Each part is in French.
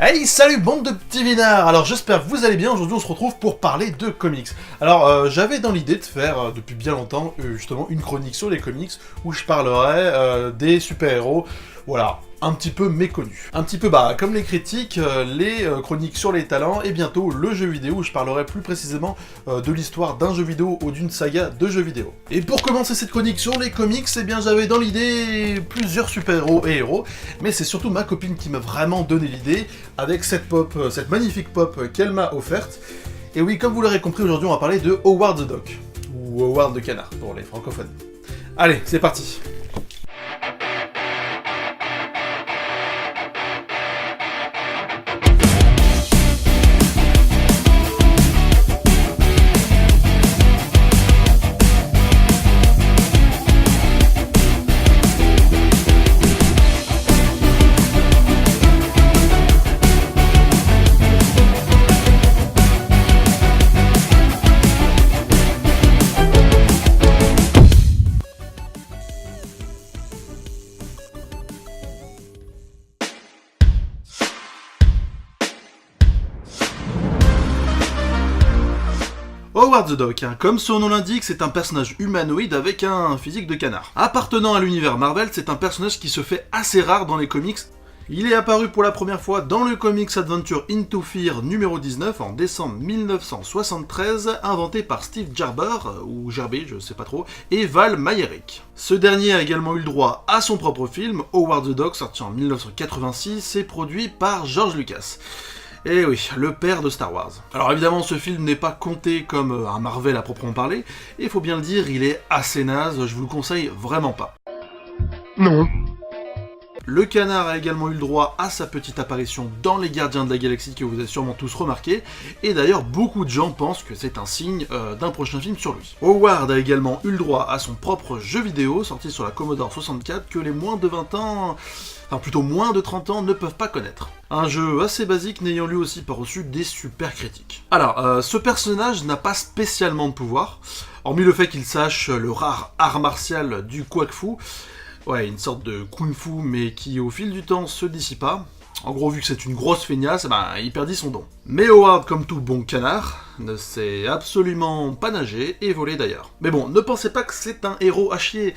Hey, salut bande de petits vinards. Alors j'espère que vous allez bien. Aujourd'hui on se retrouve pour parler de comics. Alors j'avais dans l'idée de faire depuis bien longtemps justement une chronique sur les comics où je parlerais des super-héros, voilà, un petit peu méconnus. Un petit peu comme les critiques, les chroniques sur les talents et bientôt le jeu vidéo où je parlerai plus précisément de l'histoire d'un jeu vidéo ou d'une saga de jeux vidéo. Et pour commencer cette chronique sur les comics, eh bien j'avais dans l'idée plusieurs super-héros et héros, mais c'est surtout ma copine qui m'a vraiment donné l'idée avec cette magnifique pop qu'elle m'a offerte. Et oui, comme vous l'aurez compris, aujourd'hui on va parler de Howard the Duck, ou Howard the Canard pour les francophones. Allez, c'est parti. Howard the Duck, comme son nom l'indique, c'est un personnage humanoïde avec un physique de canard. Appartenant à l'univers Marvel, c'est un personnage qui se fait assez rare dans les comics. Il est apparu pour la première fois dans le comics Adventure Into Fear numéro 19 en décembre 1973, inventé par Steve Gerber, ou Gerber, je sais pas trop, et Val Mayerick. Ce dernier a également eu le droit à son propre film, Howard the Duck, sorti en 1986, et produit par George Lucas. Et oui, le père de Star Wars. Alors évidemment, ce film n'est pas compté comme un Marvel à proprement parler, et il faut bien le dire, il est assez naze, je vous le conseille vraiment pas. Non. Le canard a également eu le droit à sa petite apparition dans Les Gardiens de la Galaxie que vous avez sûrement tous remarqué, et d'ailleurs beaucoup de gens pensent que c'est un signe d'un prochain film sur lui. Howard a également eu le droit à son propre jeu vidéo sorti sur la Commodore 64 que les moins de 20 ans, enfin plutôt moins de 30 ans ne peuvent pas connaître. Un jeu assez basique n'ayant lui aussi pas reçu des super critiques. Alors, ce personnage n'a pas spécialement de pouvoir, hormis le fait qu'il sache le rare art martial du Kwak-Fu. Ouais, une sorte de kung-fu, mais qui au fil du temps se dissipa. En gros, vu que c'est une grosse feignasse, il perdit son don. Mais Howard, comme tout bon canard, ne sait absolument pas nager, et voler d'ailleurs. Mais bon, ne pensez pas que c'est un héros à chier,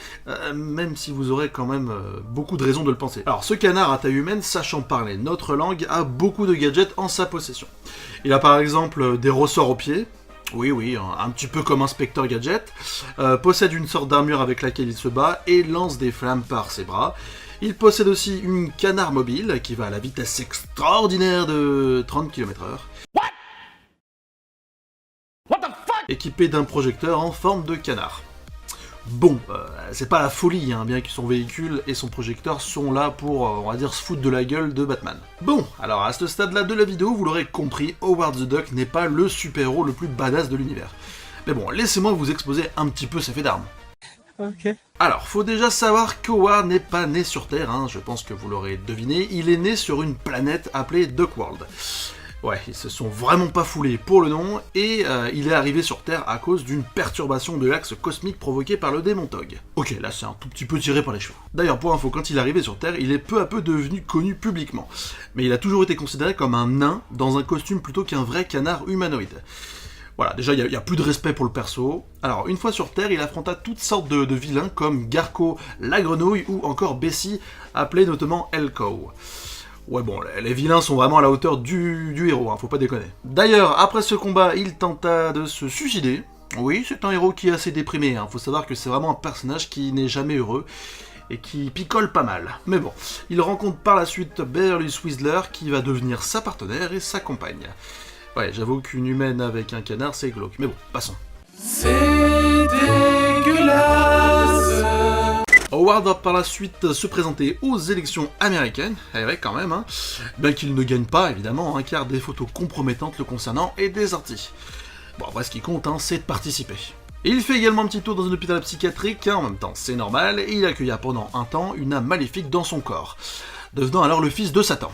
même si vous aurez quand même beaucoup de raisons de le penser. Alors, ce canard à taille humaine, sachant parler notre langue, a beaucoup de gadgets en sa possession. Il a par exemple des ressorts aux pieds, oui, un petit peu comme Inspecteur Gadget, possède une sorte d'armure avec laquelle il se bat et lance des flammes par ses bras. Il possède aussi une canard mobile qui va à la vitesse extraordinaire de 30 km/h. What the fuck? Équipé d'un projecteur en forme de canard. Bon, c'est pas la folie, bien que son véhicule et son projecteur sont là pour, on va dire, se foutre de la gueule de Batman. Bon, alors à ce stade-là de la vidéo, vous l'aurez compris, Howard the Duck n'est pas le super-héros le plus badass de l'univers. Mais bon, laissez-moi vous exposer un petit peu ses faits d'armes. Ok. Alors, faut déjà savoir qu'Howard n'est pas né sur Terre, je pense que vous l'aurez deviné, il est né sur une planète appelée Duckworld. Ouais, ils se sont vraiment pas foulés pour le nom, et il est arrivé sur Terre à cause d'une perturbation de l'axe cosmique provoquée par le démon Tog. Ok, là c'est un tout petit peu tiré par les cheveux. D'ailleurs, pour info, quand il est arrivé sur Terre, il est peu à peu devenu connu publiquement. Mais il a toujours été considéré comme un nain dans un costume plutôt qu'un vrai canard humanoïde. Voilà, déjà il y a plus de respect pour le perso. Alors, une fois sur Terre, il affronta toutes sortes de vilains comme Garco, la grenouille, ou encore Bessie, appelée notamment Elko. Ouais bon, les vilains sont vraiment à la hauteur du héros, faut pas déconner. D'ailleurs, après ce combat, il tenta de se suicider. Oui, c'est un héros qui est assez déprimé, faut savoir que c'est vraiment un personnage qui n'est jamais heureux, et qui picole pas mal. Mais bon, il rencontre par la suite Beverly Whistler, qui va devenir sa partenaire et sa compagne. Ouais, j'avoue qu'une humaine avec un canard, c'est glauque. Mais bon, passons. C'est dégueulasse. Howard va par la suite se présenter aux élections américaines, ouais quand même, bien qu'il ne gagne pas évidemment, car des photos compromettantes le concernant est désorties. Bon après ce qui compte, c'est de participer. Il fait également un petit tour dans un hôpital psychiatrique, en même temps c'est normal, et il accueilla pendant un temps une âme maléfique dans son corps, devenant alors le fils de Satan.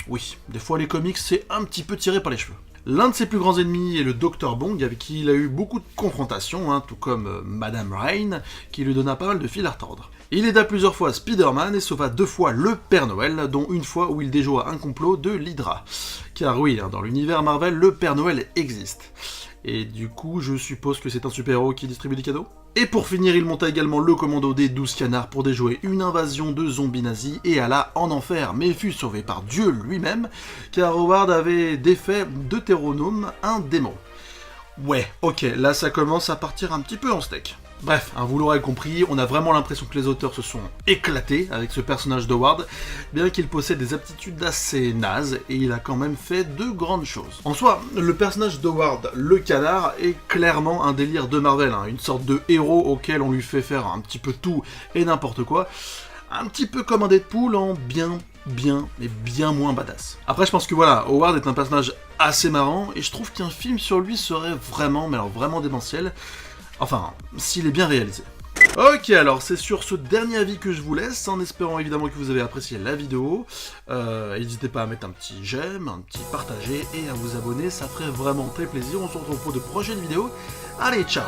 Oui, des fois les comics c'est un petit peu tiré par les cheveux. L'un de ses plus grands ennemis est le Dr Bong, avec qui il a eu beaucoup de confrontations, tout comme Madame Rain, qui lui donna pas mal de fil à retordre. Il aida plusieurs fois Spider-Man et sauva 2 fois le Père Noël, dont une fois où il déjoua un complot de l'Hydra. Car oui, dans l'univers Marvel, le Père Noël existe. Et du coup, je suppose que c'est un super-héros qui distribue des cadeaux. Et pour finir, il monta également le commando des 12 canards pour déjouer une invasion de zombies nazis et alla en enfer, mais fut sauvé par Dieu lui-même, car Howard avait défait Deutéronome, un démon. Ouais, ok, là ça commence à partir un petit peu en steak. Bref, vous l'aurez compris, on a vraiment l'impression que les auteurs se sont éclatés avec ce personnage d'Howard, bien qu'il possède des aptitudes assez nazes, et il a quand même fait de grandes choses. En soi, le personnage d'Howard, le canard, est clairement un délire de Marvel, une sorte de héros auquel on lui fait faire un petit peu tout et n'importe quoi, un petit peu comme un Deadpool en bien moins badass. Après, je pense que voilà, Howard est un personnage assez marrant, et je trouve qu'un film sur lui serait vraiment, mais alors vraiment démentiel. Enfin, s'il est bien réalisé. Ok, alors c'est sur ce dernier avis que je vous laisse, en espérant évidemment que vous avez apprécié la vidéo. N'hésitez pas à mettre un petit j'aime, un petit partager et à vous abonner, ça ferait vraiment très plaisir. On se retrouve pour de prochaines vidéos. Allez, ciao!